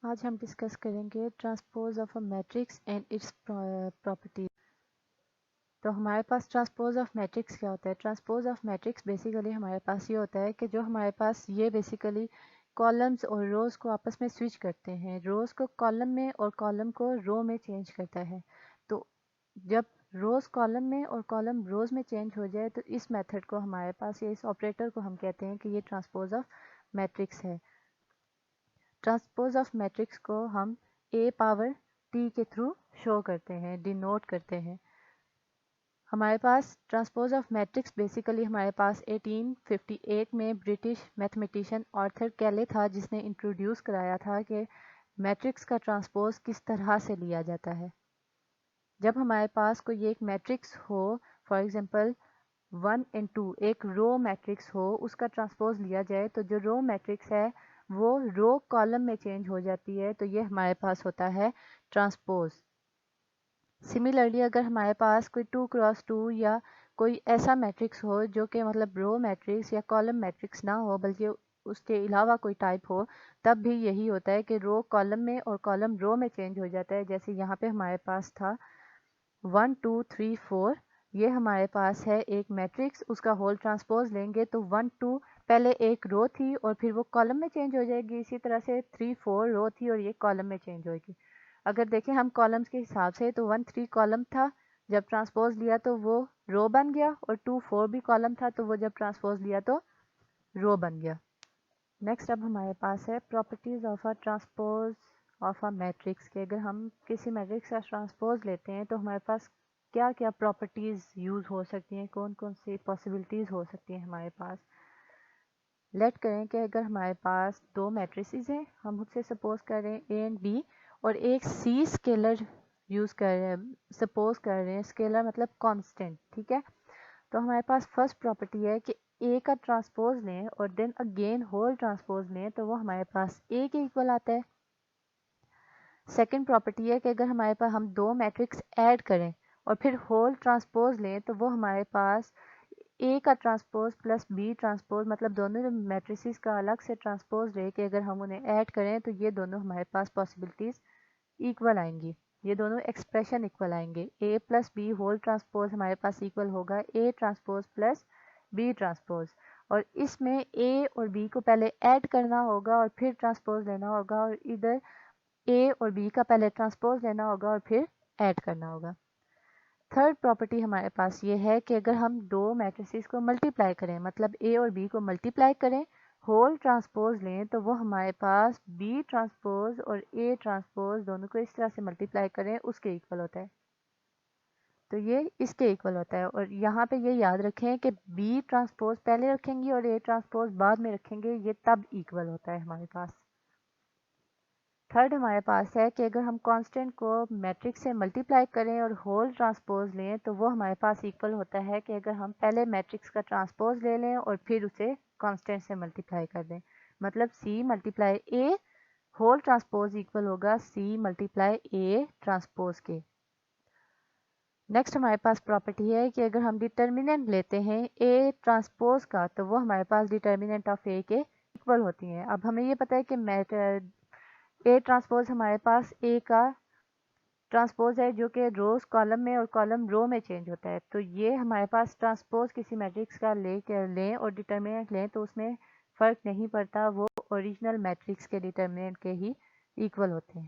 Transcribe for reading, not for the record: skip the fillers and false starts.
آج ہم ڈسکس کریں گے transpose of a matrix and its properties. تو ہمارے پاس ٹرانسپوز آف میٹرکس کیا ہوتا ہے؟ ٹرانسپوز آف میٹرکس بیسیکلی ہمارے پاس یہ ہوتا ہے کہ جو ہمارے پاس یہ بیسیکلی کالمز اور روز کو آپس میں سوئچ کرتے ہیں، روز کو کالم میں اور کالم کو رو میں چینج کرتا ہے. تو جب روز کالم میں اور کالم روز میں چینج ہو جائے تو اس میتھڈ کو ہمارے پاس یا اس آپریٹر کو ہم کہتے ہیں کہ یہ ٹرانسپوز آف میٹرکس ہے. ٹرانسپوز آف میٹرکس کو ہم اے پاور ٹی کے تھرو شو کرتے ہیں، ڈینوٹ کرتے ہیں. ہمارے پاس ٹرانسپوز آف میٹرکس بیسیکلی ہمارے پاس 1858 میں برٹش میتھمیٹیشین آرتھر کیلے تھا جس نے انٹروڈیوس کرایا تھا کہ میٹرکس کا ٹرانسپوز کس طرح سے لیا جاتا ہے. جب ہمارے پاس کوئی ایک matrix who, for example 1 and 2 ایک رو میٹرکس ہو، اس کا ٹرانسپوز لیا جائے تو جو رو میٹرکس ہے وہ رو کالم میں چینج ہو جاتی ہے، تو یہ ہمارے پاس ہوتا ہے ٹرانسپوز. سملرلی اگر ہمارے پاس کوئی 2x2 یا کوئی ایسا میٹرکس ہو جو کہ مطلب رو میٹرکس یا کالم میٹرکس نہ ہو بلکہ اس کے علاوہ کوئی ٹائپ ہو، تب بھی یہی ہوتا ہے کہ رو کالم میں اور کالم رو میں چینج ہو جاتا ہے. جیسے یہاں پہ ہمارے پاس تھا 1 2 3 4، یہ ہمارے پاس ہے ایک میٹرکس، اس کا ہول ٹرانسپوز لیں گے تو 1 2 پہلے ایک رو تھی اور پھر وہ کالم میں چینج ہو جائے گی. اسی طرح سے 3 4 رو تھی اور یہ کالم میں چینج ہوئے گی. اگر دیکھیں ہم کالمز کے حساب سے تو 1 3 کالم تھا، جب ٹرانسپوز لیا تو وہ رو بن گیا، اور 2 4 بھی کالم تھا تو وہ جب ٹرانسپوز لیا تو رو بن گیا. نیکسٹ اب ہمارے پاس ہے properties of A transpose of a matrix کے. اگر ہم کسی میٹرکس کا ٹرانسپوز لیتے ہیں تو ہمارے پاس کیا کیا پراپرٹیز یوز ہو سکتی ہیں، کون کون سی پاسبلٹیز ہو سکتی ہیں ہمارے پاس. لیٹ کریں کہ اگر ہمارے پاس دو میٹریسز ہیں، ہم اس سے سپوز کر رہے ہیں اے اینڈ بی، اور ایک سی اسکیلر یوز کر رہے ہیں، سپوز کر رہے ہیں اسکیلر مطلب کانسٹنٹ. ٹھیک ہے، تو ہمارے پاس فرسٹ پراپرٹی ہے کہ اے کا ٹرانسپوز لیں اور دین اگین ہول ٹرانسپوز لیں تو وہ ہمارے پاس اے کے ایکول آتا ہے. سیکنڈ پراپرٹی ہے کہ اگر ہمارے پاس ہم دو میٹرکس ایڈ کریں اور پھر ہول ٹرانسپوز لیں تو وہ ہمارے پاس اے کا ٹرانسپوز پلس بی ٹرانسپوز مطلب دونوں میٹریسز کا الگ سے ٹرانسپوز لے کے اگر ہم انہیں ایڈ کریں تو یہ دونوں ہمارے پاس پاسبلٹیز ایکول آئیں گی، یہ دونوں ایکسپریشن ایکول آئیں گے. A plus B whole transpose ہمارے پاس ایکول ہوگا A transpose plus B transpose, اور اس میں اے اور بی کو پہلے ایڈ کرنا ہوگا اور پھر ٹرانسپوز لینا ہوگا، اور ادھر اے اور بی کا پہلے ٹرانسپوز لینا ہوگا اور پھر ایڈ کرنا ہوگا. تھرڈ پراپرٹی ہمارے پاس یہ ہے کہ اگر ہم دو میٹریسز کو ملٹیپلائی کریں، مطلب اے اور بی کو ملٹیپلائی کریں، ہول ٹرانسپوز لیں تو وہ ہمارے پاس بی ٹرانسپوز اور اے ٹرانسپوز دونوں کو اس طرح سے ملٹیپلائی کریں اس کے ایکول ہوتا ہے. تو یہ اس کے ایکول ہوتا ہے، اور یہاں پہ یہ یاد رکھیں کہ بی ٹرانسپوز پہلے رکھیں گے اور اے ٹرانسپوز بعد میں رکھیں گے، یہ تب ایکول ہوتا ہے ہمارے پاس. تھرڈ ہمارے پاس ہے کہ اگر ہم کانسٹنٹ کو میٹرکس سے ملٹیپلائی کریں اور ہول ٹرانسپوز لیں تو وہ ہمارے پاس ایکول ہوتا ہے کہ اگر ہم پہلے میٹرکس کا ٹرانسپوز لے لیں اور پھر اسے کانسٹنٹ سے ملٹیپلائی کر دیں، مطلب C multiply A whole transpose equal ہوگا سی ملٹیپلائی اے ٹرانسپوز کے. نیکسٹ ہمارے پاس پراپرٹی ہے کہ اگر ہم ڈٹرمیننٹ لیتے ہیں اے ٹرانسپوز کا تو وہ ہمارے پاس ڈٹرمیننٹ آف اے کے ایکول ہوتی ہیں. اب ہمیں یہ پتہ ہے کہ اے ٹرانسپوز ہمارے پاس اے کا ٹرانسپوز ہے جو کہ روز کالم میں اور کالم رو میں چینج ہوتا ہے، تو یہ ہمارے پاس ٹرانسپوز کسی میٹرکس کا لیں اور ڈٹرمیننٹ لیں تو اس میں فرق نہیں پڑتا، وہ اوریجنل میٹرکس کے ڈٹرمیننٹ کے ہی ایکول ہوتے ہیں.